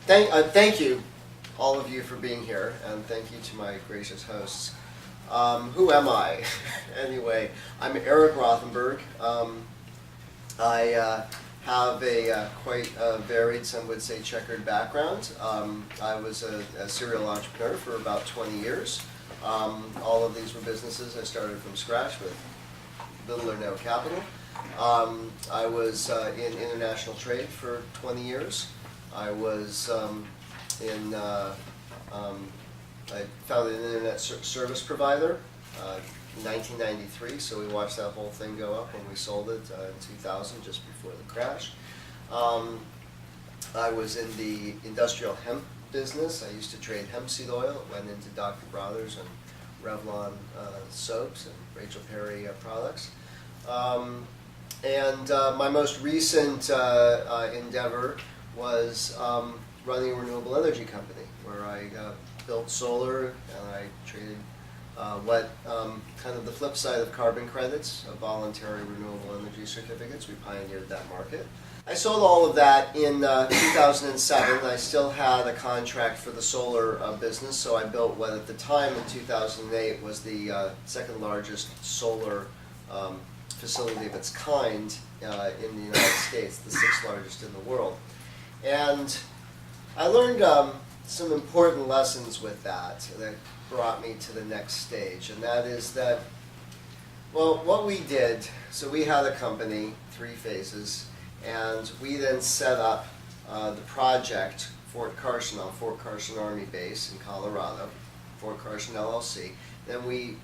Thank you, all of you, for being here, and thank you to my gracious hosts. Who am I? Anyway, I'm Erik Rothenberg. I have a quite varied, some would say checkered background. I was a serial entrepreneur for about 20 years. All of these were businesses I started from scratch with little or no capital. I was in international trade for 20 years. I was I founded an internet service provider in 1993, so we watched that whole thing go up when we sold it in 2000, just before the crash. I was in the industrial hemp business. I used to trade hemp seed oil. It went into Dr. Brothers and Revlon soaps and Rachel Perry products. And my most recent endeavor was running a renewable energy company, where I built solar and I traded what kind of the flip side of carbon credits, voluntary renewable energy certificates. We pioneered that market. I sold all of that in 2007. I still had a contract for the solar business, so I built what at the time in 2008 was the second largest solar facility of its kind in the United States, the sixth largest in the world. And I learned some important lessons with that brought me to the next stage, and that is that, well, what we did, so we had a company, 3 phases, and we then set up the project, Fort Carson Army Base in Colorado, Fort Carson LLC. Then we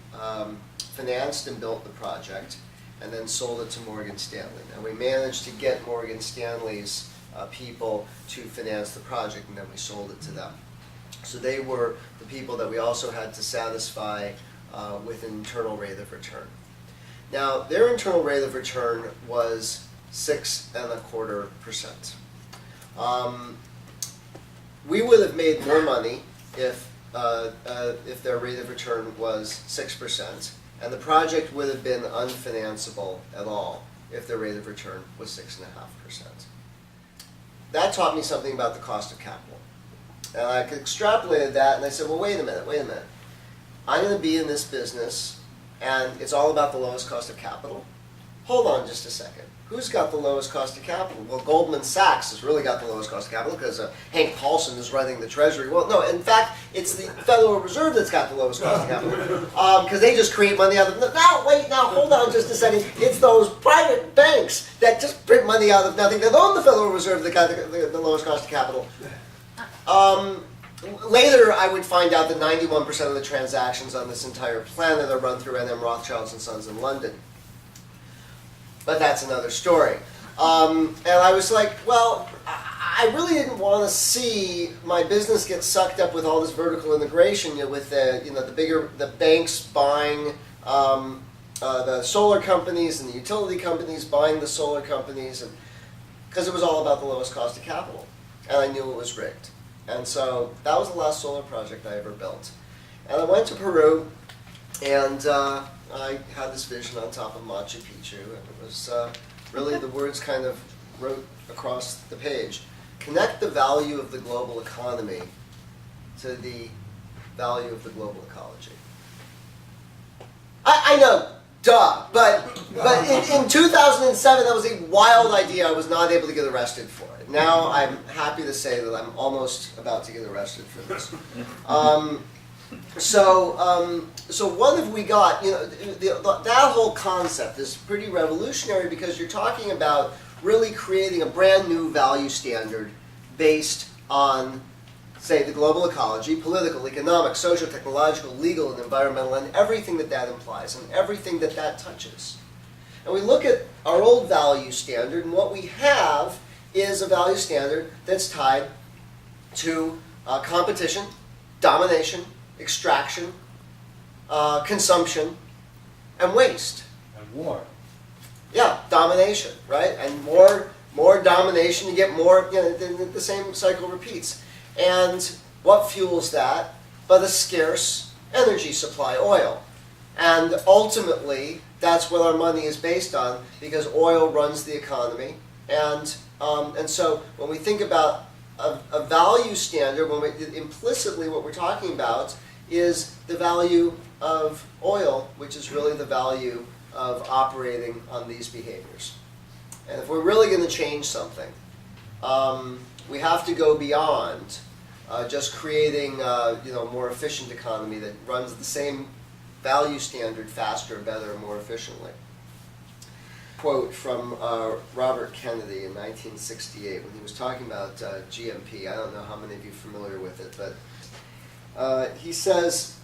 financed and built the project, and then sold it to Morgan Stanley. And we managed to get Morgan Stanley's people to finance the project, and then we sold it to them. So they were the people that we also had to satisfy with an internal rate of return. Now, their internal rate of return was 6.25%. We would have made more money if their rate of return was 6%, and the project would have been unfinanceable at all if their rate of return was 6.5%. That taught me something about the cost of capital. And I extrapolated that, and I said, well, wait a minute. I'm going to be in this business, and it's all about the lowest cost of capital. Hold on just a second. Who's got the lowest cost of capital? Well, Goldman Sachs has really got the lowest cost of capital because Hank Paulson is running the Treasury. Well, no, in fact, it's the Federal Reserve that's got the lowest cost of capital because they just create money out of nothing. Now, hold on just a second. It's those private banks that just print money out of nothing that own the Federal Reserve that got the lowest cost of capital. Later, I would find out that 91% of the transactions on this entire planet are run through N.M. Rothschilds and Sons in London. But that's another story. And I was like, well, I really didn't want to see my business get sucked up with all this vertical integration, with the banks buying the solar companies and the utility companies buying the solar companies, and because it was all about the lowest cost of capital, and I knew it was rigged. And so that was the last solar project I ever built. And I went to Peru, and I had this vision on top of Machu Picchu, and it was really the words kind of wrote across the page. Connect the value of the global economy to the value of the global ecology. I know, duh, but in 2007 that was a wild idea. I was not able to get arrested for it. Now I'm happy to say that I'm almost about to get arrested for this. So what have we got? That whole concept is pretty revolutionary because you're talking about really creating a brand new value standard based on, say, the global ecology, political, economic, social, technological, legal, and environmental, and everything that implies, and everything that touches. And we look at our old value standard, and what we have is a value standard that's tied to competition, domination, extraction, consumption, and waste. And war. Yeah, domination, right? And more domination, you get more, the same cycle repeats. And what fuels that but a scarce energy supply, oil. And ultimately, that's what our money is based on, because oil runs the economy. And so when we think about a value standard, implicitly what we're talking about is the value of oil, which is really the value of operating on these behaviors. And if we're really going to change something, we have to go beyond just creating a more efficient economy that runs the same value standard faster, better, more efficiently. Quote from Robert Kennedy in 1968 when he was talking about GMP. I don't know how many of you are familiar with it, but he says,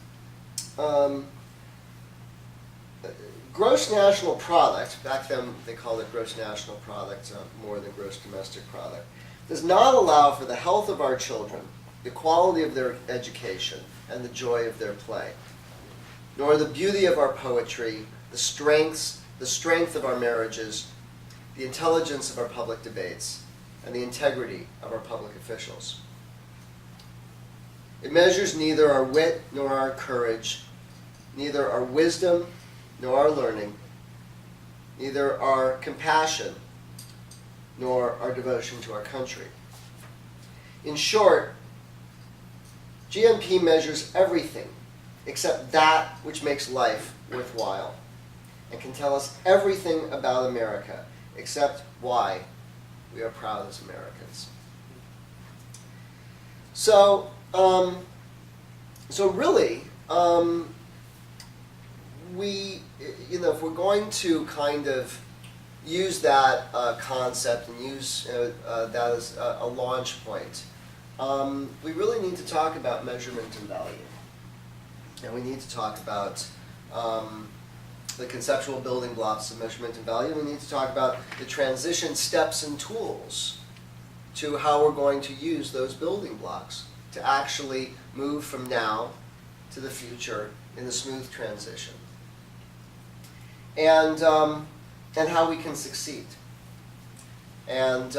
gross national product, back then they called it gross national product more than gross domestic product, does not allow for the health of our children, the quality of their education, and the joy of their play, nor the beauty of our poetry, the strength of our marriages, the intelligence of our public debates, and the integrity of our public officials. It measures neither our wit nor our courage, neither our wisdom nor our learning, neither our compassion nor our devotion to our country. In short, GMP measures everything except that which makes life worthwhile, and can tell us everything about America except why we are proud as Americans. So really, if we're going to kind of use that concept and use that as a launch point, we really need to talk about measurement and value. And we need to talk about the conceptual building blocks of measurement and value. We need to talk about the transition steps and tools to how we're going to use those building blocks to actually move from now to the future in a smooth transition. And how we can succeed. And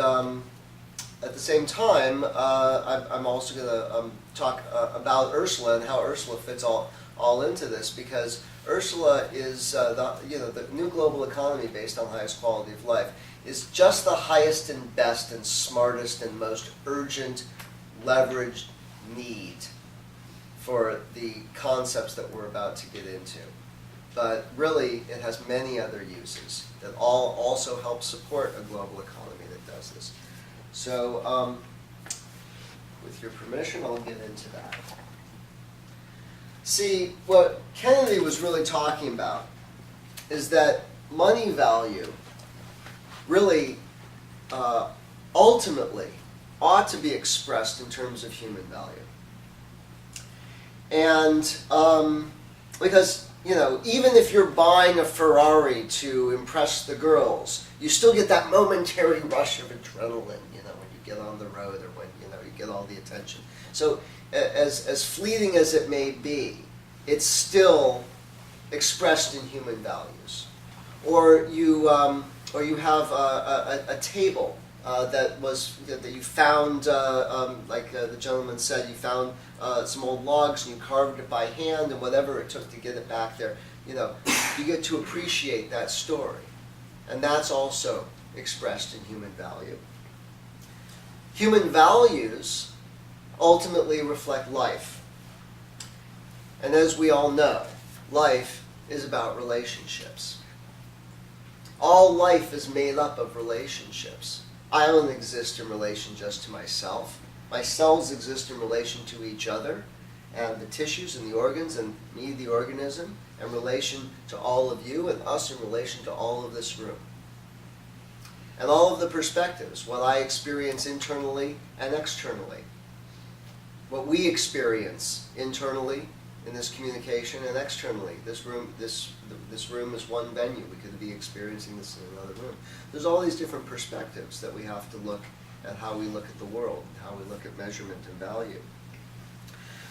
at the same time, I'm also going to talk about URSULA and how URSULA fits all into this, because URSULA is the new global economy based on highest quality of life is just the highest and best and smartest and most urgent leveraged need for the concepts that we're about to get into. But really, it has many other uses that all also help support a global economy that does this. So, with your permission, I'll get into that. See, what Kennedy was really talking about is that money value really ultimately ought to be expressed in terms of human value. And because, even if you're buying a Ferrari to impress the girls, you still get that momentary rush of adrenaline, when you get on the road or when, you get all the attention. So as fleeting as it may be, it's still expressed in human values. Or you have a table that you found, like the gentleman said, you found some old logs and you carved it by hand, and whatever it took to get it back there, you get to appreciate that story. And that's also expressed in human value. Human values ultimately reflect life. And as we all know, life is about relationships. All life is made up of relationships. I don't exist in relation just to myself. My cells exist in relation to each other, and the tissues and the organs, and me, the organism, in relation to all of you, and us in relation to all of this room. And all of the perspectives, what I experience internally and externally. What we experience internally in this communication and externally. This room is one venue. We could be experiencing this in another room. There's all these different perspectives that we have to look at how we look at the world, and how we look at measurement and value.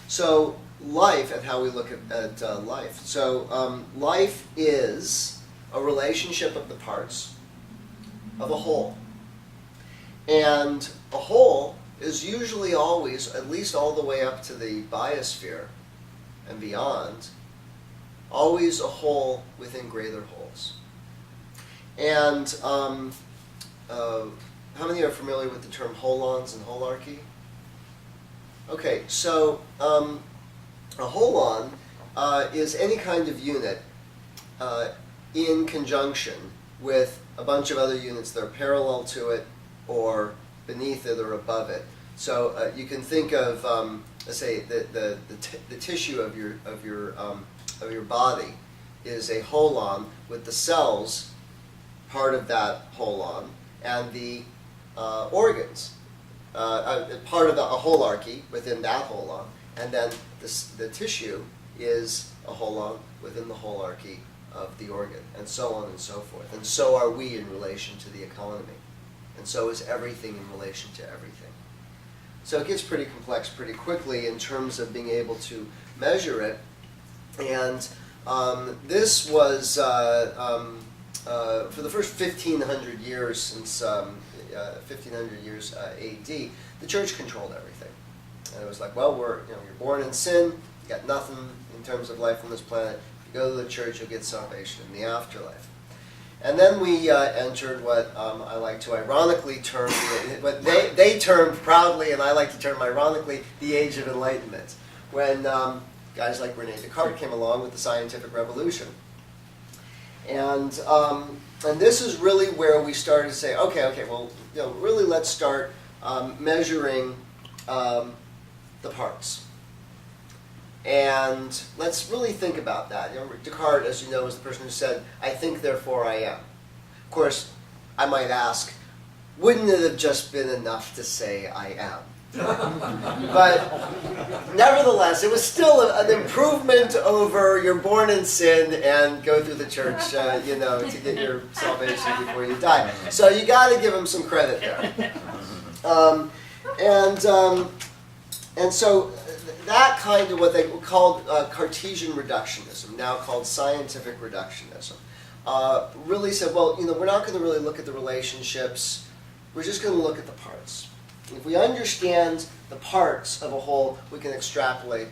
So life and how we look at life. So life is a relationship of the parts of a whole. And a whole is usually always, at least all the way up to the biosphere and beyond, always a whole within greater wholes. And how many are familiar with the term holons and holarchy? Okay, so a holon is any kind of unit in conjunction with a bunch of other units that are parallel to it or beneath it or above it. So you can think of, let's say, the tissue of your body is a holon with the cells part of that holon and the organs part of a holarchy within that holon, and then the tissue is a holon within the holarchy of the organ, and so on and so forth. And so are we in relation to the economy, and so is everything in relation to everything. So it gets pretty complex pretty quickly in terms of being able to measure it. And this was, for the first 1,500 years since 1,500 years AD, the church controlled everything. And it was like, well, you're born in sin, you got nothing in terms of life on this planet. If you go to the church, you'll get salvation in the afterlife. And then we entered what I like to ironically term, what they termed proudly, and I like to term ironically, the Age of Enlightenment, when guys like Rene Descartes came along with the scientific revolution. And this is really where we started to say, okay, well, really let's start measuring the parts. And let's really think about that. Descartes, as you know, is the person who said, "I think, therefore I am." Of course, I might ask, wouldn't it have just been enough to say "I am"? But nevertheless, it was still an improvement over "you're born in sin and go through the church, to get your salvation before you die." So you got to give him some credit there. And so that kind of what they called Cartesian reductionism, now called scientific reductionism, really said, well, we're not going to really look at the relationships. We're just going to look at the parts. If we understand the parts of a whole, we can extrapolate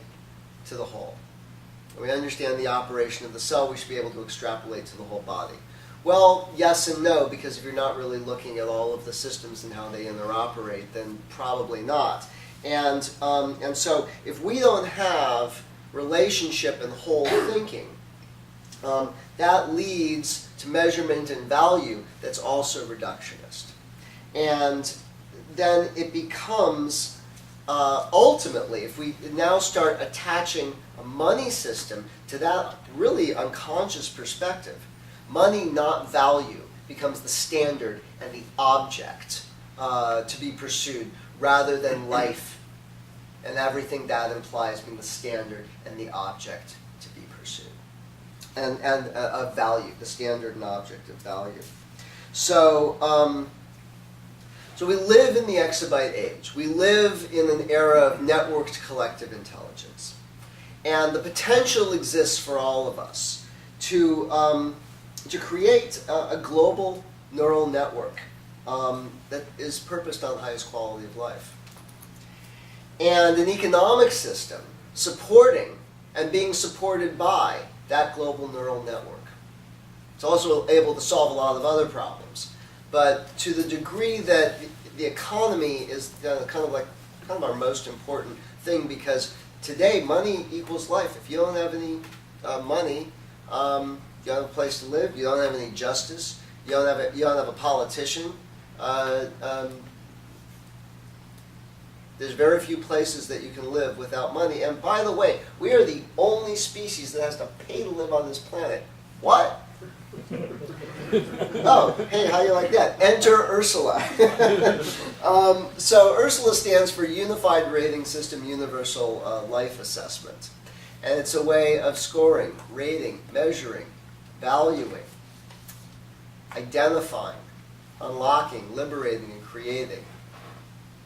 to the whole. If we understand the operation of the cell, we should be able to extrapolate to the whole body. Well, yes and no, because if you're not really looking at all of the systems and how they interoperate, then probably not. And so if we don't have relationship and whole thinking, that leads to measurement and value that's also reductionist. And then it becomes, ultimately, if we now start attaching a money system to that really unconscious perspective, money, not value, becomes the standard and the object to be pursued, rather than life and everything that implies being the standard and the object to be pursued. And a value, the standard and object of value. So, so we live in the exabyte age. We live in an era of networked collective intelligence. And the potential exists for all of us to create a global neural network that is purposed on the highest quality of life. And an economic system supporting and being supported by that global neural network. It's also able to solve a lot of other problems. But to the degree that the economy is kind of our most important thing, because today money equals life. If you don't have any money, you don't have a place to live, you don't have any justice, you don't have a politician. There's very few places that you can live without money. And by the way, we are the only species that has to pay to live on this planet. What? Oh, hey, how do you like that? Enter URSULA. So URSULA stands for Unified Rating System Universal Life Assessment. And it's a way of scoring, rating, measuring, valuing, identifying, unlocking, liberating, and creating.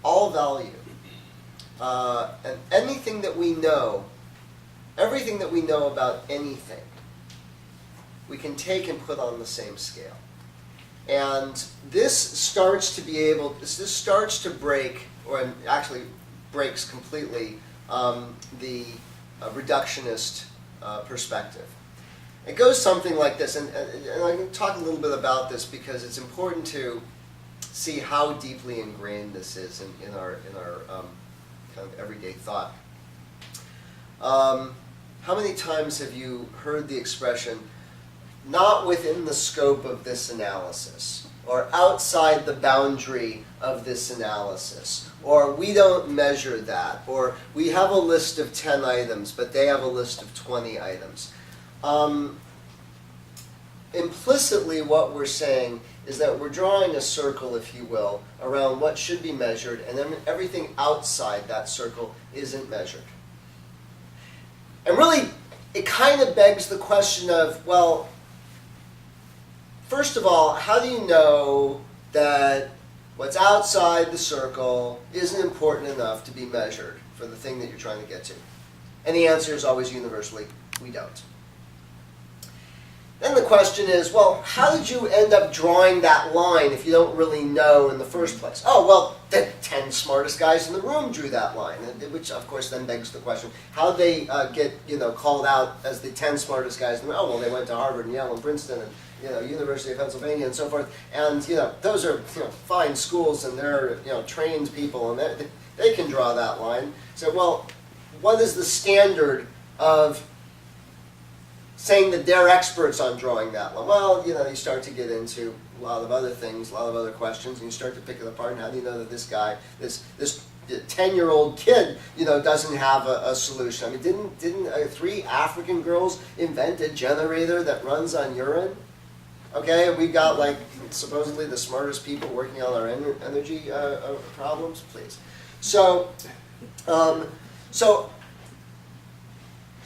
All value. And anything that we know, everything that we know about anything, we can take and put on the same scale. And this starts to break, or actually breaks completely, the reductionist perspective. It goes something like this, and I'm going to talk a little bit about this because it's important to see how deeply ingrained this is in our kind of everyday thought. How many times have you heard the expression, not within the scope of this analysis, or outside the boundary of this analysis, or we don't measure that, or we have a list of 10 items, but they have a list of 20 items. Implicitly what we're saying is that we're drawing a circle, if you will, around what should be measured, and then everything outside that circle isn't measured. And really, it kind of begs the question of, well, first of all, how do you know that what's outside the circle isn't important enough to be measured for the thing that you're trying to get to? And the answer is always universally, we don't. Then the question is, well, how did you end up drawing that line if you don't really know in the first place? Oh, well, the 10 smartest guys in the room drew that line, which of course then begs the question, how they get called out as the 10 smartest guys in the room? Oh, well, they went to Harvard and Yale and Princeton and University of Pennsylvania and so forth, and those are fine schools and they're trained people and they can draw that line. So, well, what is the standard of saying that they're experts on drawing that line? Well, you start to get into a lot of other things, a lot of other questions, and you start to pick it apart. And how do you know that this guy, this 10-year-old kid, doesn't have a solution? I mean, didn't 3 African girls invent a generator that runs on urine? Okay, and we've got supposedly the smartest people working on our energy problems. Please, so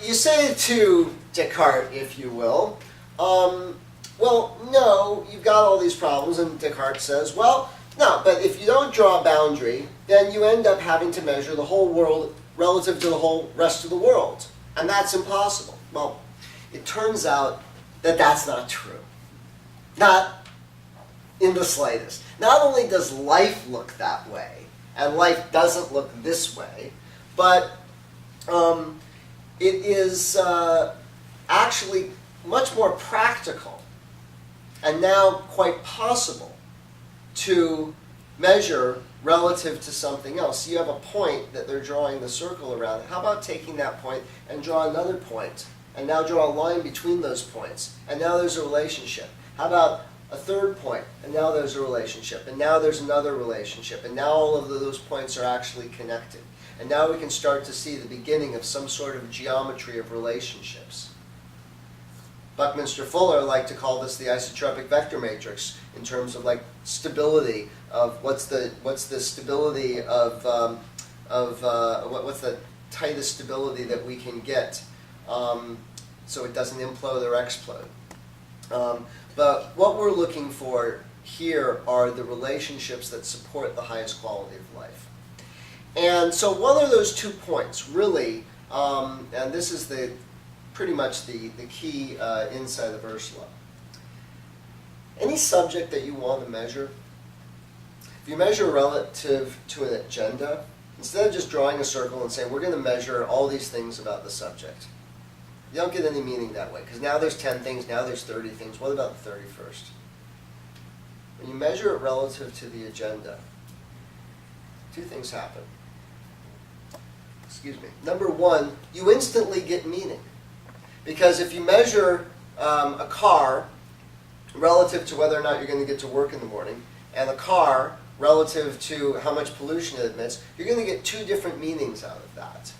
you say to Descartes, if you will, well, no, you've got all these problems, and Descartes says, well, no, but if you don't draw a boundary, then you end up having to measure the whole world relative to the whole rest of the world, and that's impossible. Well, it turns out that that's not true. Not in the slightest. Not only does life look that way, and life doesn't look this way, but it is actually much more practical and now quite possible to measure relative to something else. You have a point that they're drawing the circle around. How about taking that point and draw another point, and now draw a line between those points, and now there's a relationship? How about a third point, and now there's a relationship, and now there's another relationship, and now all of those points are actually connected. And now we can start to see the beginning of some sort of geometry of relationships. Buckminster Fuller liked to call this the isotropic vector matrix in terms of stability of what's the stability of what's the tightest stability that we can get so it doesn't implode or explode. But what we're looking for here are the relationships that support the highest quality of life. And so what are those 2 points, really? And this is pretty much the key insight of URSULA. Any subject that you want to measure, if you measure relative to an agenda, instead of just drawing a circle and saying, we're going to measure all these things about the subject, you don't get any meaning that way, because now there's 10 things, now there's 30 things. What about the 31st? When you measure it relative to the agenda, 2 things happen. Excuse me. Number 1, you instantly get meaning. Because if you measure a car relative to whether or not you're going to get to work in the morning, and a car relative to how much pollution it emits, you're going to get 2 different meanings out of that.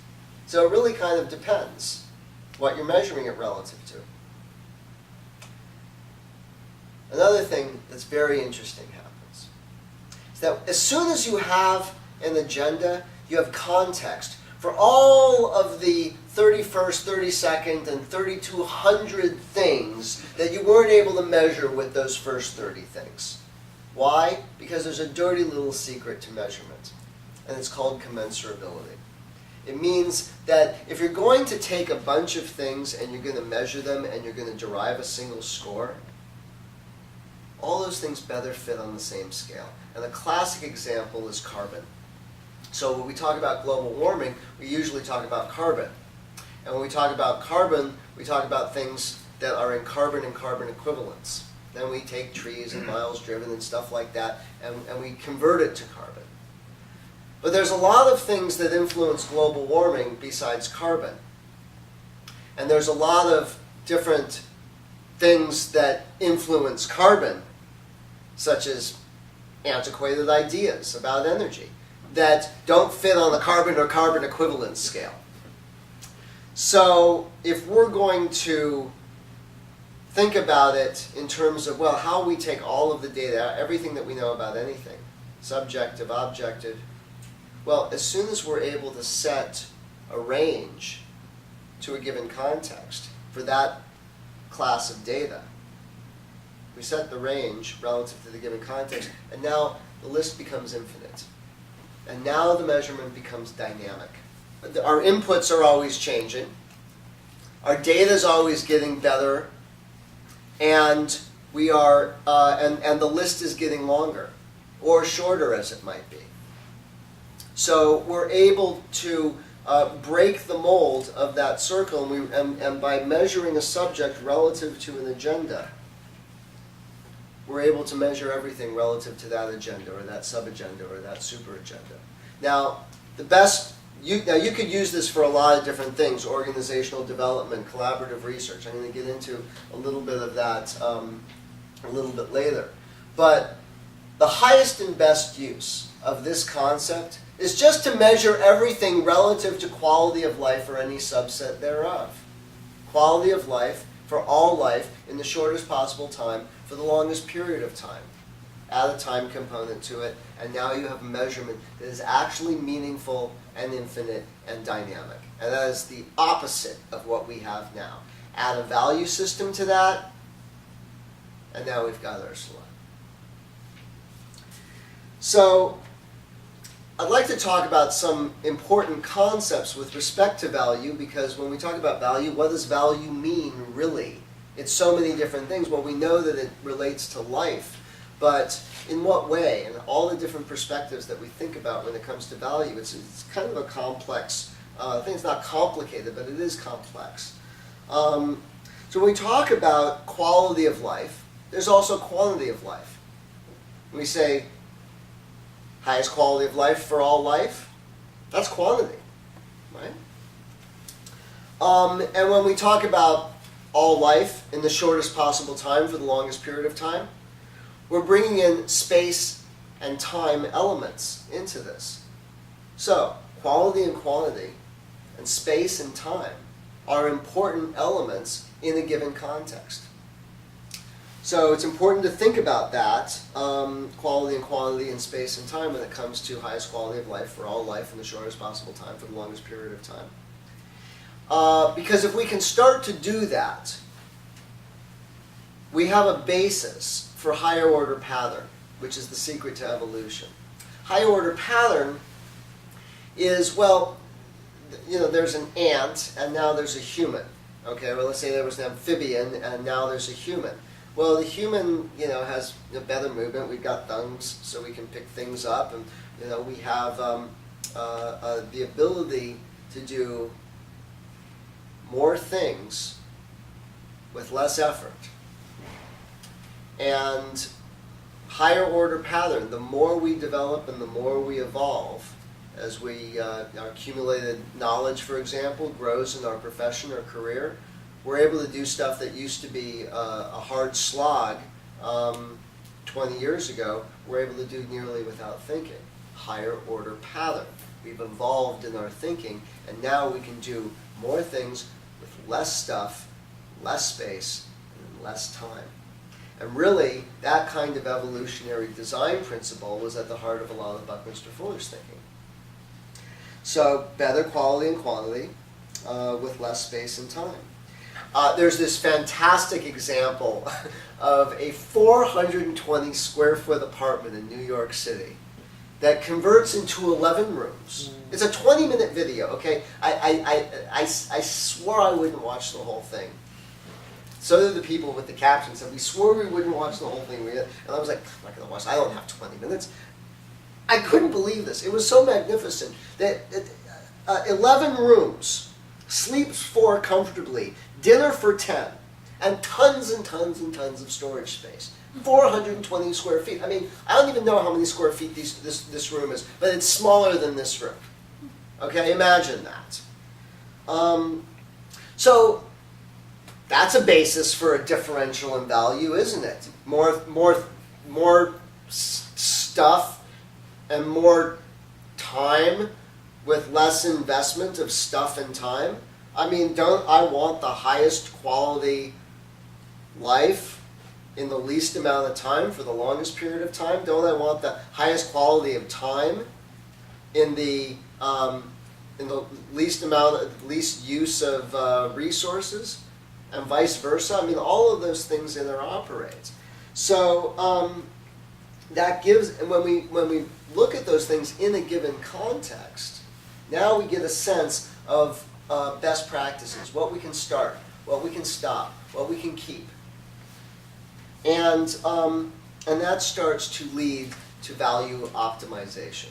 So it really kind of depends what you're measuring it relative to. Another thing that's very interesting happens is that as soon as you have an agenda, you have context for all of the 31st, 32nd, and 3,200 things that you weren't able to measure with those first 30 things. Why? Because there's a dirty little secret to measurement, and it's called commensurability. It means that if you're going to take a bunch of things and you're going to measure them and you're going to derive a single score, all those things better fit on the same scale. And a classic example is carbon. So when we talk about global warming, we usually talk about carbon. And when we talk about carbon, we talk about things that are in carbon and carbon equivalents. Then we take trees and miles driven and stuff like that, and we convert it to carbon. But there's a lot of things that influence global warming besides carbon. And there's a lot of different things that influence carbon, such as antiquated ideas about energy that don't fit on the carbon or carbon equivalence scale. So if we're going to think about it in terms of, well, how we take all of the data, everything that we know about anything, subjective, objective, well, as soon as we're able to set a range to a given context for that class of data, we set the range relative to the given context, and now the list becomes infinite. And now the measurement becomes dynamic. Our inputs are always changing. Our data is always getting better, and we are, and the list is getting longer, or shorter as it might be. So we're able to break the mold of that circle, and by measuring a subject relative to an agenda, we're able to measure everything relative to that agenda, or that sub-agenda, or that super-agenda. Now, you could use this for a lot of different things: organizational development, collaborative research. I'm going to get into a little bit of that a little bit later. But the highest and best use of this concept is just to measure everything relative to quality of life or any subset thereof. Quality of life for all life in the shortest possible time for the longest period of time. Add a time component to it, and now you have a measurement that is actually meaningful and infinite and dynamic. And that is the opposite of what we have now. Add a value system to that, and now we've got URSULA. So, I'd like to talk about some important concepts with respect to value, because when we talk about value, what does value mean really? It's so many different things. Well, we know that it relates to life, but in what way? And all the different perspectives that we think about when it comes to value, it's kind of a complex thing. It's not complicated, but it is complex. So when we talk about quality of life, there's also quantity of life. When we say highest quality of life for all life, that's quantity, right? And when we talk about all life in the shortest possible time for the longest period of time, we're bringing in space and time elements into this. So, quality and quantity and space and time are important elements in a given context. So it's important to think about that, quality and quantity and space and time, when it comes to highest quality of life for all life in the shortest possible time for the longest period of time. Because if we can start to do that, we have a basis for higher order pattern, which is the secret to evolution. Higher order pattern is, well, you know, there's an ant and now there's a human. Okay, well, let's say there was an amphibian and now there's a human. Well, the human, you know, has a better movement. We've got thumbs, so we can pick things up, and you know, we have the ability to do more things with less effort. And higher order pattern, the more we develop and the more we evolve, as we our accumulated knowledge, for example, grows in our profession or career, we're able to do stuff that used to be a hard slog 20 years ago, we're able to do nearly without thinking. Higher order pattern. We've evolved in our thinking, and now we can do more things with less stuff, less space, and less time. And really, that kind of evolutionary design principle was at the heart of a lot of Buckminster Fuller's thinking. So, better quality and quantity with less space and time. There's this fantastic example of a 420 square foot apartment in New York City that converts into 11 rooms. It's a 20-minute video, okay? I swore I wouldn't watch the whole thing. So did the people with the captions. And we swore we wouldn't watch the whole thing. And I was like, I'm not going to watch it. I don't have 20 minutes. I couldn't believe this. It was so magnificent that 11 rooms, sleeps 4 comfortably, dinner for 10. and tons and tons and tons of storage space. 420 square feet. I mean, I don't even know how many square feet this room is, but it's smaller than this room. Okay, imagine that. So that's a basis for a differential in value, isn't it? More stuff and more time with less investment of stuff and time. I mean, don't I want the highest quality life in the least amount of time for the longest period of time? Don't I want the highest quality of time in the least use of resources, and vice versa? I mean, all of those things interoperate. So that gives, and when we look at those things in a given context, now we get a sense of best practices, what we can start, what we can stop, what we can keep. And that starts to lead to value optimization.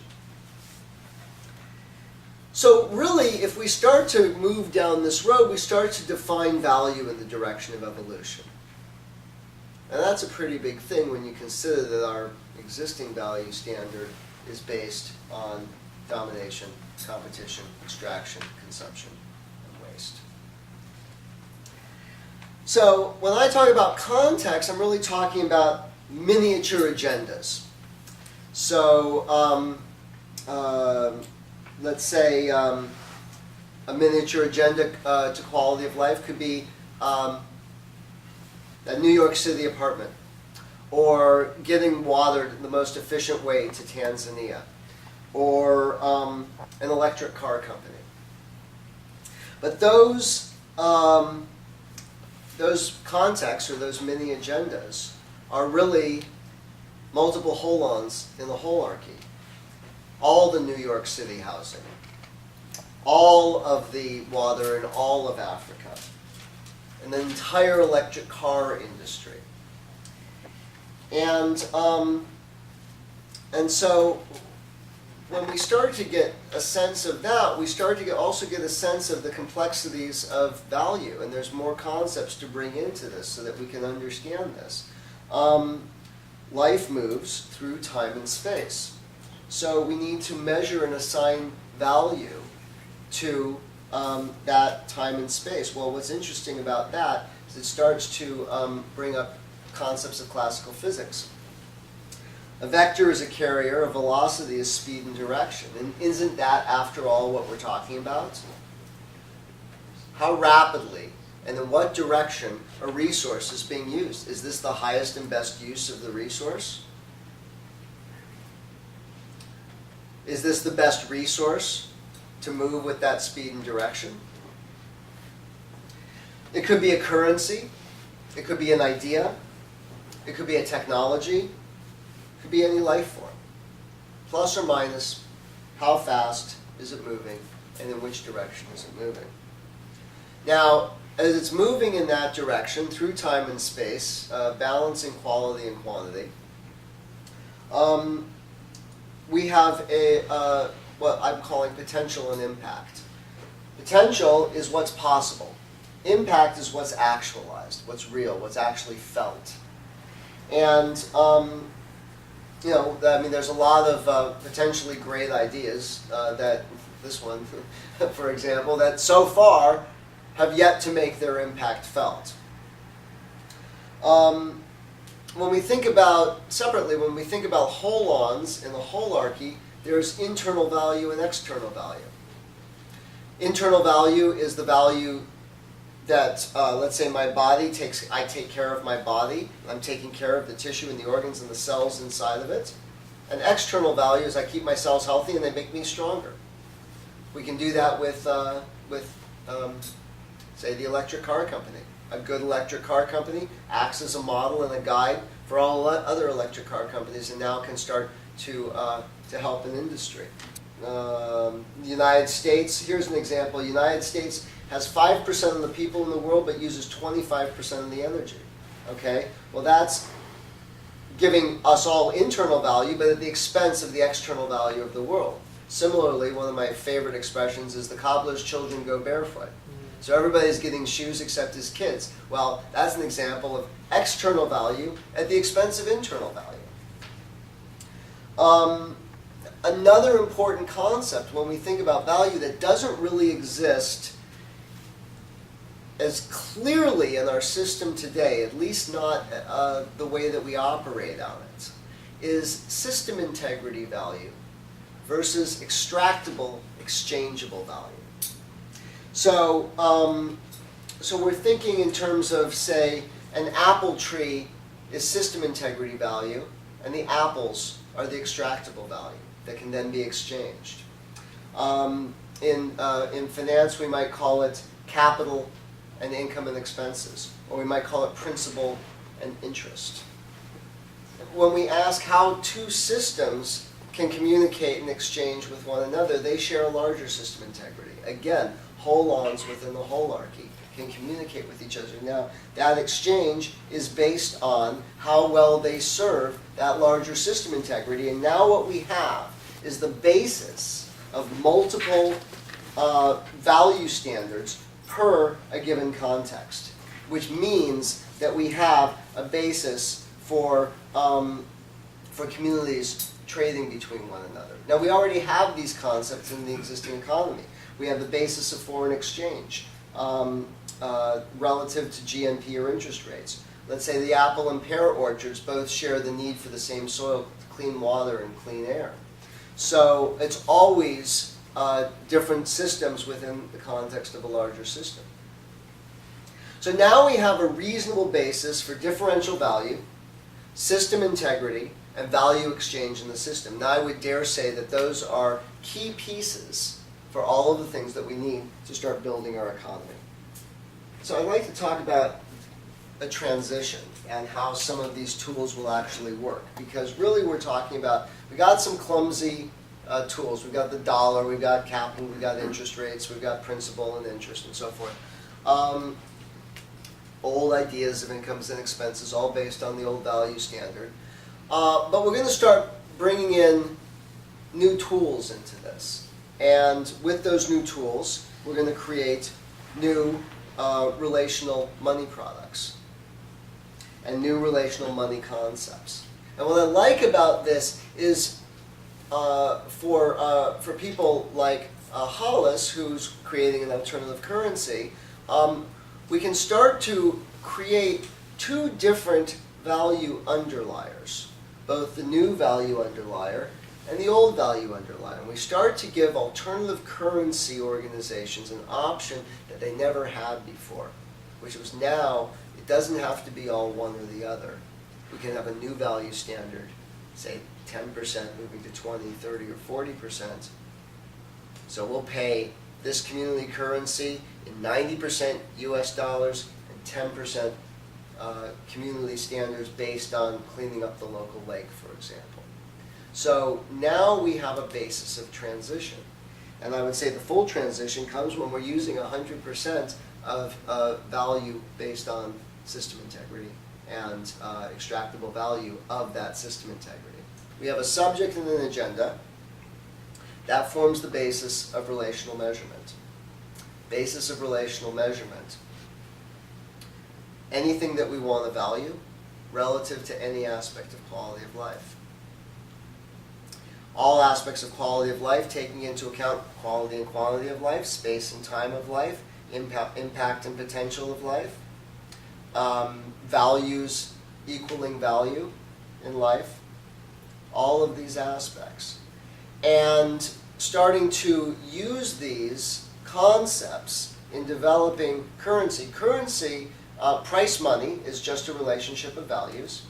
So really, if we start to move down this road, we start to define value in the direction of evolution. And that's a pretty big thing when you consider that our existing value standard is based on domination, competition, extraction, consumption, and waste. So when I talk about context, I'm really talking about miniature agendas. So let's say a miniature agenda to quality of life could be a New York City apartment, or getting water the most efficient way to Tanzania, or an electric car company. But those contexts, or those mini agendas, are really multiple holons in the holarchy. All the New York City housing, all of the water in all of Africa, and the entire electric car industry. And so when we start to get a sense of that, we start to also get a sense of the complexities of value, and there's more concepts to bring into this so that we can understand this. Life moves through time and space. So we need to measure and assign value to that time and space. Well, what's interesting about that is it starts to bring up concepts of classical physics. A vector is a carrier, a velocity is speed and direction. And isn't that, after all, what we're talking about? How rapidly and in what direction a resource is being used? Is this the highest and best use of the resource? Is this the best resource to move with that speed and direction? It could be a currency. It could be an idea. It could be a technology. It could be any life form. Plus or minus, how fast is it moving, and in which direction is it moving? Now, as it's moving in that direction through time and space, balancing quality and quantity, we have what I'm calling potential and impact. Potential is what's possible. Impact is what's actualized, what's real, what's actually felt. And there's a lot of potentially great ideas that this one, for example, that so far have yet to make their impact felt. When we think about, separately, when we think about holons in the holarchy, there's internal value and external value. Internal value is the value that, let's say my body I take care of my body. I'm taking care of the tissue and the organs and the cells inside of it. And external value is I keep my cells healthy and they make me stronger. We can do that with say, the electric car company. A good electric car company acts as a model and a guide for all other electric car companies, and now can start to help an industry. The United States, here's an example. The United States has 5% of the people in the world, but uses 25% of the energy. Okay? Well, that's giving us all internal value, but at the expense of the external value of the world. Similarly, one of my favorite expressions is the cobbler's children go barefoot. So everybody's getting shoes except his kids. Well, that's an example of external value at the expense of internal value. Another important concept when we think about value that doesn't really exist as clearly in our system today, at least not the way that we operate on it, is system integrity value versus extractable, exchangeable value. So, so we're thinking in terms of, say, an apple tree is system integrity value, and the apples are the extractable value that can then be exchanged. In finance, we might call it capital and income and expenses, or we might call it principal and interest. When we ask how two systems can communicate and exchange with one another, they share a larger system integrity. Again, holons within the holarchy can communicate with each other. Now, that exchange is based on how well they serve that larger system integrity, and now what we have is the basis of multiple value standards per a given context, which means that we have a basis for communities trading between one another. Now, we already have these concepts in the existing economy. We have the basis of foreign exchange relative to GNP or interest rates. Let's say the apple and pear orchards both share the need for the same soil, clean water, and clean air. So it's always different systems within the context of a larger system. So now we have a reasonable basis for differential value, system integrity, and value exchange in the system. Now I would dare say that those are key pieces for all of the things that we need to start building our economy. So I'd like to talk about a transition and how some of these tools will actually work. Because really we're talking about, we got some clumsy tools. We've got the dollar, we've got capital, we've got interest rates, we've got principal and interest and so forth. Old ideas of incomes and expenses, all based on the old value standard. But we're going to start bringing in new tools into this. And with those new tools, we're going to create new relational money products and new relational money concepts. And what I like about this is for people like Hollis, who's creating an alternative currency, we can start to create two different value underliers, both the new value underlier and the old value underlier. And we start to give alternative currency organizations an option that they never had before, which was now it doesn't have to be all one or the other. We can have a new value standard, say 10% moving to 20, 30, or 40%. So we'll pay this community currency in 90% US dollars and 10% community standards based on cleaning up the local lake, for example. So now we have a basis of transition. And I would say the full transition comes when we're using 100% of value based on system integrity and extractable value of that system integrity. We have a subject and an agenda. That forms the basis of relational measurement. Basis of relational measurement. Anything that we want to value relative to any aspect of quality of life. All aspects of quality of life taking into account quality and quantity of life, space and time of life, impact and potential of life, values equaling value in life, all of these aspects. And starting to use these concepts in developing currency. Currency, price money, is just a relationship of values.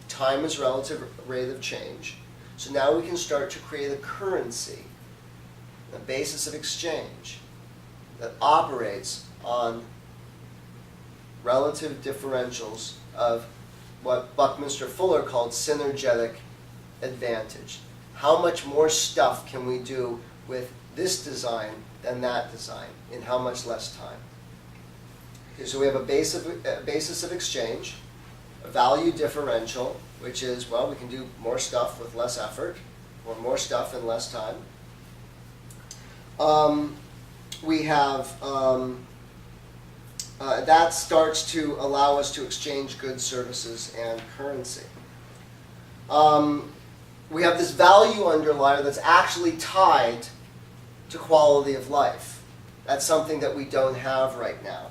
Time is relative rate of change. So now we can start to create a currency, a basis of exchange that operates on relative differentials of what Buckminster Fuller called synergetic advantage. How much more stuff can we do with this design than that design in how much less time? Okay, so we have a basis of exchange, a value differential, which is, well, we can do more stuff with less effort, or more stuff in less time. We have that starts to allow us to exchange goods, services, and currency. We have this value underlier that's actually tied to quality of life. That's something that we don't have right now.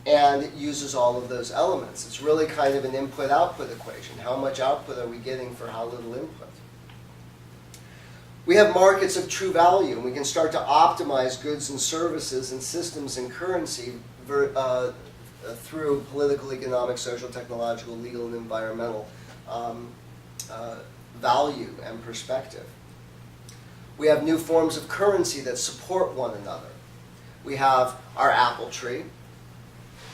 And it uses all of those elements. It's really kind of an input-output equation. How much output are we getting for how little input? We have markets of true value, and we can start to optimize goods and services and systems and currency through political, economic, social, technological, legal, and environmental value and perspective. We have new forms of currency that support one another. We have our apple tree.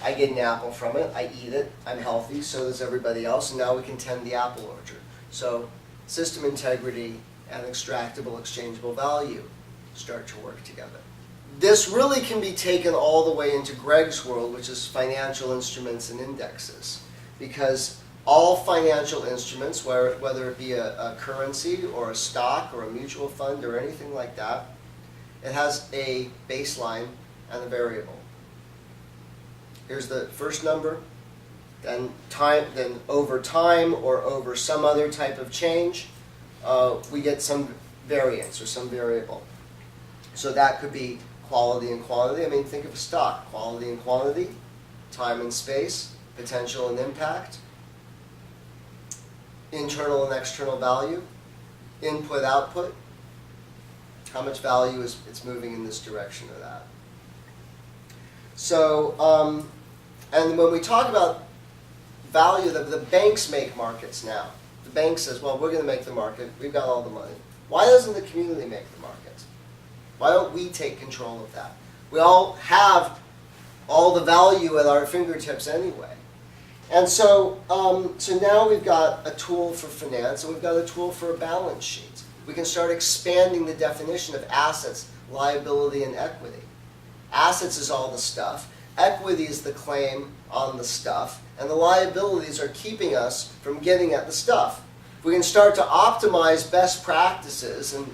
I get an apple from it, I eat it, I'm healthy, so does everybody else, and now we can tend the apple orchard. So system integrity and extractable, exchangeable value start to work together. This really can be taken all the way into Greg's world, which is financial instruments and indexes, because all financial instruments, whether it be a currency or a stock or a mutual fund or anything like that, it has a baseline and a variable. Here's the first number, then over time or over some other type of change, we get some variance or some variable. So that could be quality and quantity. I mean, think of a stock. Quality and quantity, time and space, potential and impact, internal and external value, input, output, how much value it's moving in this direction or that. So, and when we talk about value, the banks make markets now. The bank says, well, we're going to make the market. We've got all the money. Why doesn't the community make the market? Why don't we take control of that? We all have all the value at our fingertips anyway. And so, so now we've got a tool for finance, and we've got a tool for a balance sheet. We can start expanding the definition of assets, liability, and equity. Assets is all the stuff. Equity is the claim on the stuff. And the liabilities are keeping us from getting at the stuff. We can start to optimize best practices and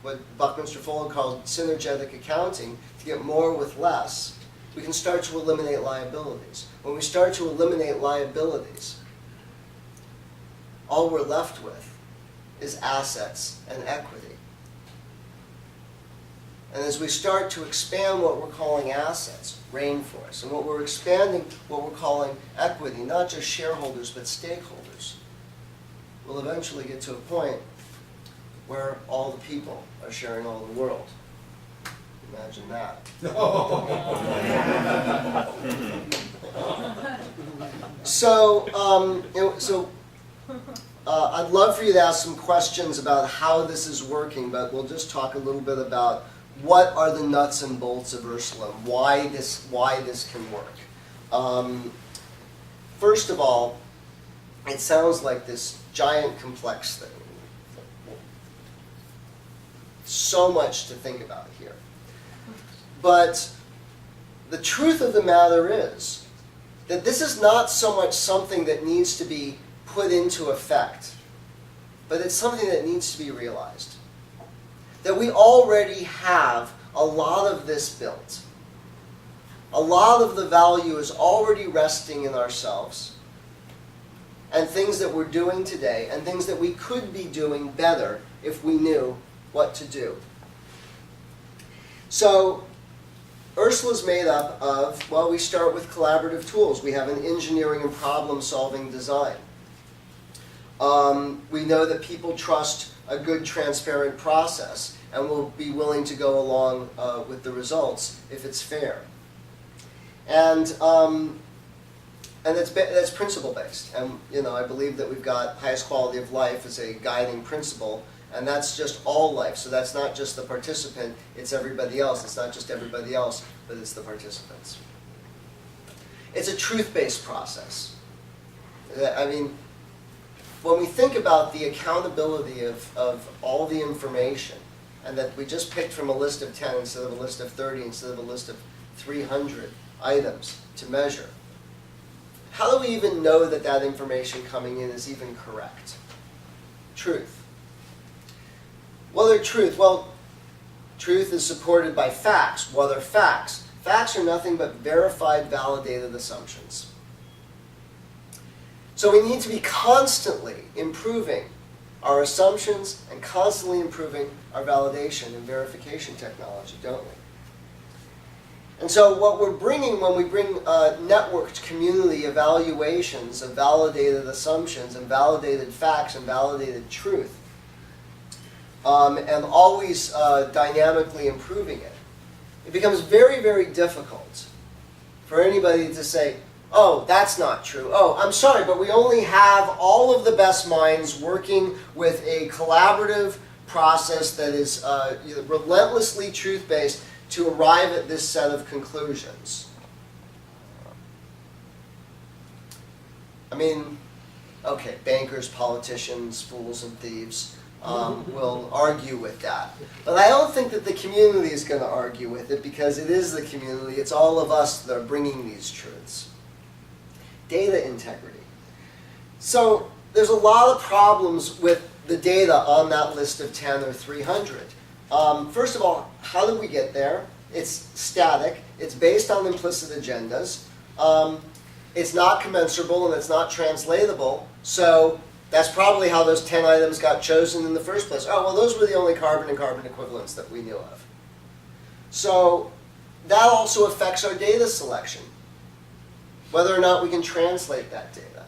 what Buckminster Fuller called synergetic accounting to get more with less. We can start to eliminate liabilities. When we start to eliminate liabilities, all we're left with is assets and equity. And as we start to expand what we're calling assets, rainforests, and what we're expanding what we're calling equity, not just shareholders but stakeholders, we'll eventually get to a point where all the people are sharing all the world. Imagine that. So, I'd love for you to ask some questions about how this is working, but we'll just talk a little bit about what are the nuts and bolts of URSULA, why this can work. First of all, it sounds like this giant complex thing. So much to think about here. But the truth of the matter is that this is not so much something that needs to be put into effect, but it's something that needs to be realized. That we already have a lot of this built. A lot of the value is already resting in ourselves, and things that we're doing today, and things that we could be doing better if we knew what to do. So, URSULA is made up of, well, we start with collaborative tools. We have an engineering and problem-solving design. We know that people trust a good, transparent process and will be willing to go along with the results if it's fair. And that's principle-based. And I believe that we've got highest quality of life as a guiding principle. And that's just all life. So that's not just the participant, it's everybody else. It's not just everybody else, but it's the participants. It's a truth-based process. I mean, when we think about the accountability of all the information, and that we just picked from a list of 10 instead of a list of 30, instead of a list of 300 items to measure, how do we even know that that information coming in is even correct? Truth. What are truth? Well, truth is supported by facts. What are facts? Facts are nothing but verified, validated assumptions. So we need to be constantly improving our assumptions and constantly improving our validation and verification technology, don't we? And so what we're bringing when we bring networked community evaluations of validated assumptions and validated facts and validated truth, and always dynamically improving it, it becomes very, very difficult for anybody to say, oh, that's not true. Oh, I'm sorry, but we only have all of the best minds working with a collaborative process that is relentlessly truth-based to arrive at this set of conclusions. I mean, okay, bankers, politicians, fools, and thieves will argue with that. But I don't think that the community is going to argue with it, because it is the community, it's all of us that are bringing these truths. Data integrity. So there's a lot of problems with the data on that list of 10 or 300. First of all, how did we get there? It's static. It's based on implicit agendas. It's not commensurable and it's not translatable. So that's probably how those 10 items got chosen in the first place. Oh, well, those were the only carbon and carbon equivalents that we knew of. So that also affects our data selection, whether or not we can translate that data.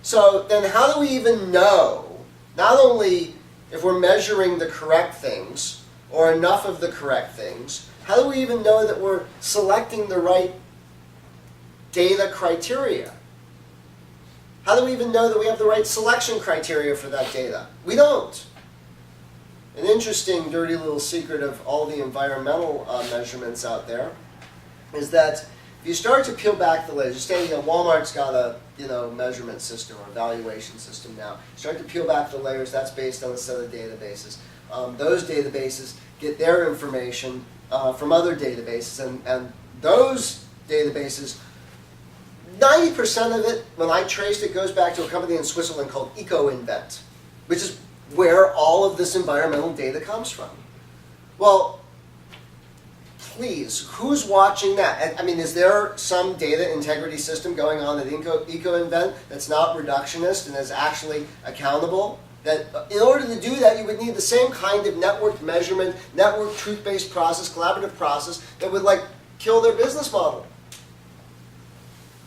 So then how do we even know, not only if we're measuring the correct things, or enough of the correct things, how do we even know that we're selecting the right data criteria? How do we even know that we have the right selection criteria for that data? We don't. An interesting, dirty little secret of all the environmental measurements out there is that if you start to peel back the layers, you're saying, Walmart's got a measurement system or evaluation system now. You start to peel back the layers, that's based on a set of databases. Those databases get their information from other databases, and those databases, 90% of it, when I traced it, goes back to a company in Switzerland called EcoInvent, which is where all of this environmental data comes from. Well, please, who's watching that? I mean, is there some data integrity system going on at EcoInvent that's not reductionist and is actually accountable? That in order to do that, you would need the same kind of networked measurement, networked truth-based process, collaborative process that would kill their business model.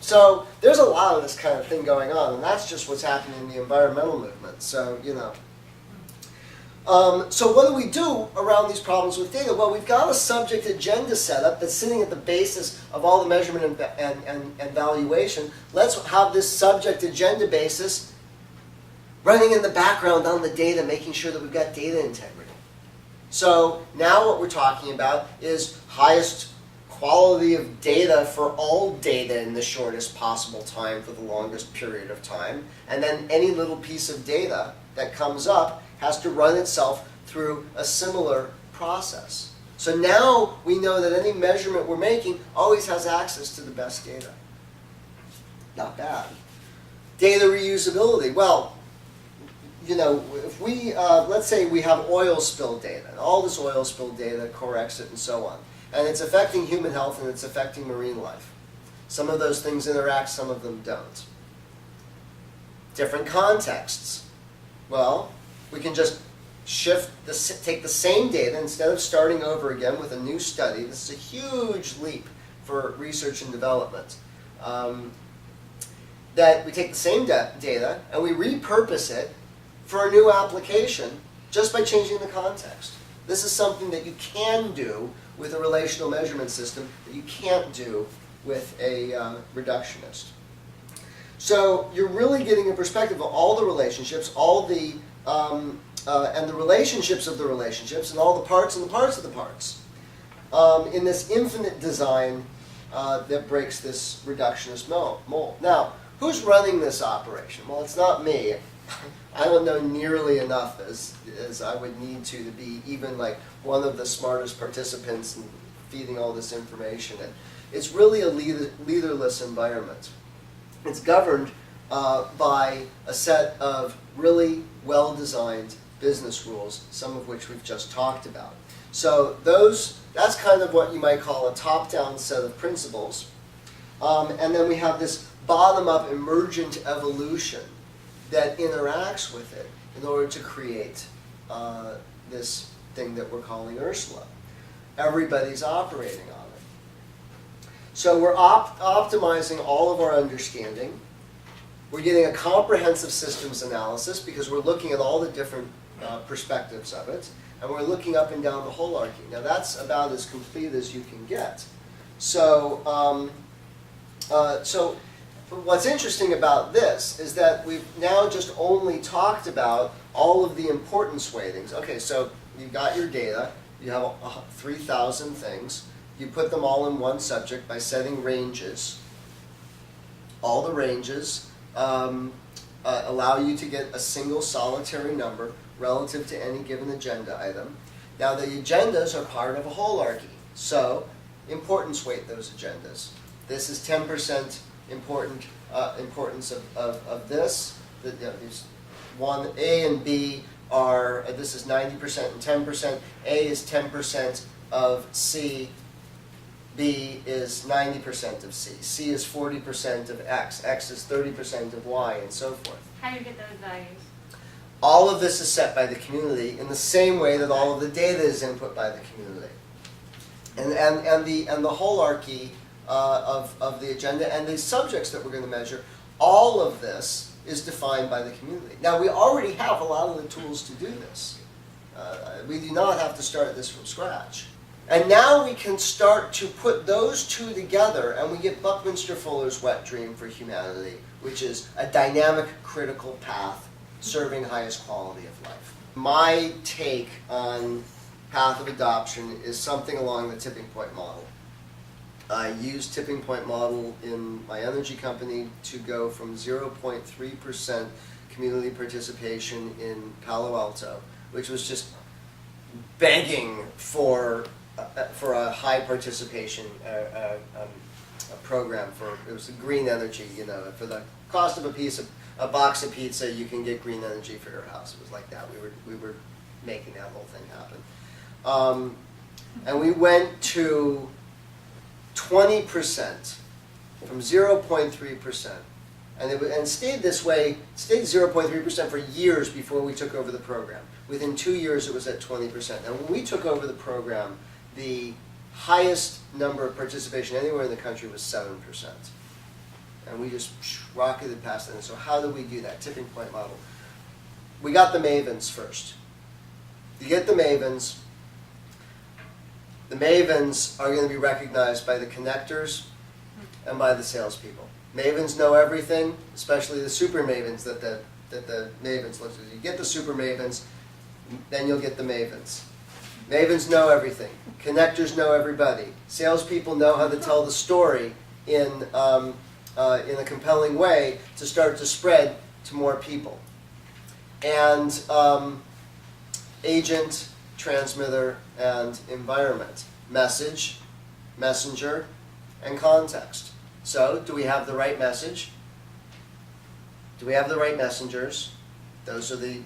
So there's a lot of this kind of thing going on, and that's just what's happening in the environmental movement. So, so what do we do around these problems with data? Well, we've got a subject agenda setup that's sitting at the basis of all the measurement and valuation. Let's have this subject agenda basis running in the background on the data, making sure that we've got data integrity. So now what we're talking about is highest quality of data for all data in the shortest possible time for the longest period of time. And then any little piece of data that comes up has to run itself through a similar process. So now we know that any measurement we're making always has access to the best data. Not bad. Data reusability. Well, if we, let's say we have oil spill data, and all this oil spill data, core exit, and so on, and it's affecting human health and it's affecting marine life. Some of those things interact, some of them don't. Different contexts. Well, we can just take the same data, instead of starting over again with a new study. This is a huge leap for research and development. That we take the same data and we repurpose it for a new application just by changing the context. This is something that you can do with a relational measurement system that you can't do with a reductionist. So you're really getting a perspective of all the relationships, all the and the relationships of the relationships, and all the parts and the parts of the parts, in this infinite design that breaks this reductionist mold. Now, who's running this operation? Well, it's not me. I don't know nearly enough as I would need to be even one of the smartest participants in feeding all this information. And it's really a leaderless environment. It's governed by a set of really well-designed business rules, some of which we've just talked about. So that's kind of what you might call a top-down set of principles. And then we have this bottom-up emergent evolution that interacts with it in order to create this thing that we're calling URSULA. Everybody's operating on it. So we're optimizing all of our understanding. We're getting a comprehensive systems analysis because we're looking at all the different perspectives of it. And we're looking up and down the holarchy. Now that's about as complete as you can get. So, so what's interesting about this is that we've now just only talked about all of the importance weightings. Okay, so you've got your data. You have 3,000 things. You put them all in one subject by setting ranges. All the ranges allow you to get a single solitary number relative to any given agenda item. Now the agendas are part of a holarchy, so importance weight those agendas. This is 10% importance of this. These one A and B are, this is 90% and 10%. A is 10% of C. B is 90% of C. C is 40% of X. X is 30% of Y, and so forth. How do you get those values? All of this is set by the community in the same way that all of the data is input by the community. And the holarchy of the agenda and the subjects that we're going to measure, all of this is defined by the community. Now we already have a lot of the tools to do this. We do not have to start this from scratch. And now we can start to put those two together and we get Buckminster Fuller's wet dream for humanity, which is a dynamic critical path serving highest quality of life. My take on path of adoption is something along the tipping point model. I use tipping point model in my energy company to go from 0.3% community participation in Palo Alto, which was just begging for a high participation program it was green energy, for the cost of a box of pizza, you can get green energy for your house. It was like that. We were making that whole thing happen. And we went to 20% from 0.3%. And stayed this way, stayed 0.3% for years before we took over the program. Within 2 years, it was at 20%. And when we took over the program, the highest number of participation anywhere in the country was 7%. And we just rocketed past that. And so how do we do that? Tipping point model. We got the mavens first. You get the mavens. The mavens are going to be recognized by the connectors and by the salespeople. Mavens know everything, especially the super mavens that the mavens look at. You get the super mavens, then you'll get the mavens. Mavens know everything. Connectors know everybody. Salespeople know how to tell the story in a compelling way to start to spread to more people. And agent, transmitter, and environment. Message, messenger, and context. So, do we have the right message? Do we have the right messengers? Those are the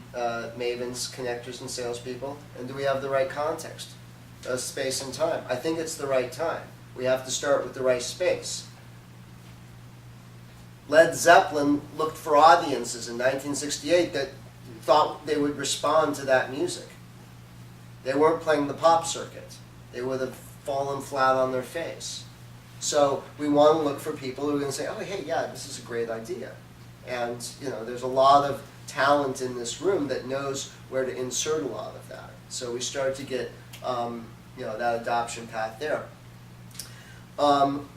mavens, connectors, and salespeople. And do we have the right context? Space and time. I think it's the right time. We have to start with the right space. Led Zeppelin looked for audiences in 1968 that thought they would respond to that music. They weren't playing the pop circuit. They would have fallen flat on their face. So we want to look for people who are going to say, oh, hey, yeah, this is a great idea. And, there's a lot of talent in this room that knows where to insert a lot of that. So we start to get, that adoption path there.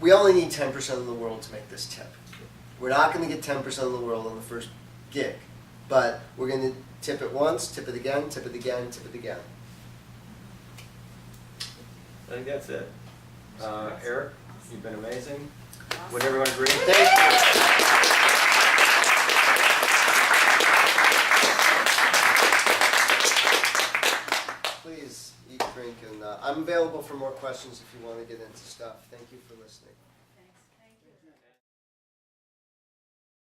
We only need 10% of the world to make this tip. We're not going to get 10% of the world on the first gig, but we're going to tip it once, tip it again, tip it again, tip it again. I think that's it. Erik, you've been amazing. Would everyone agree? Thank you. Please eat, drink, and I'm available for more questions if you want to get into stuff. Thank you for listening.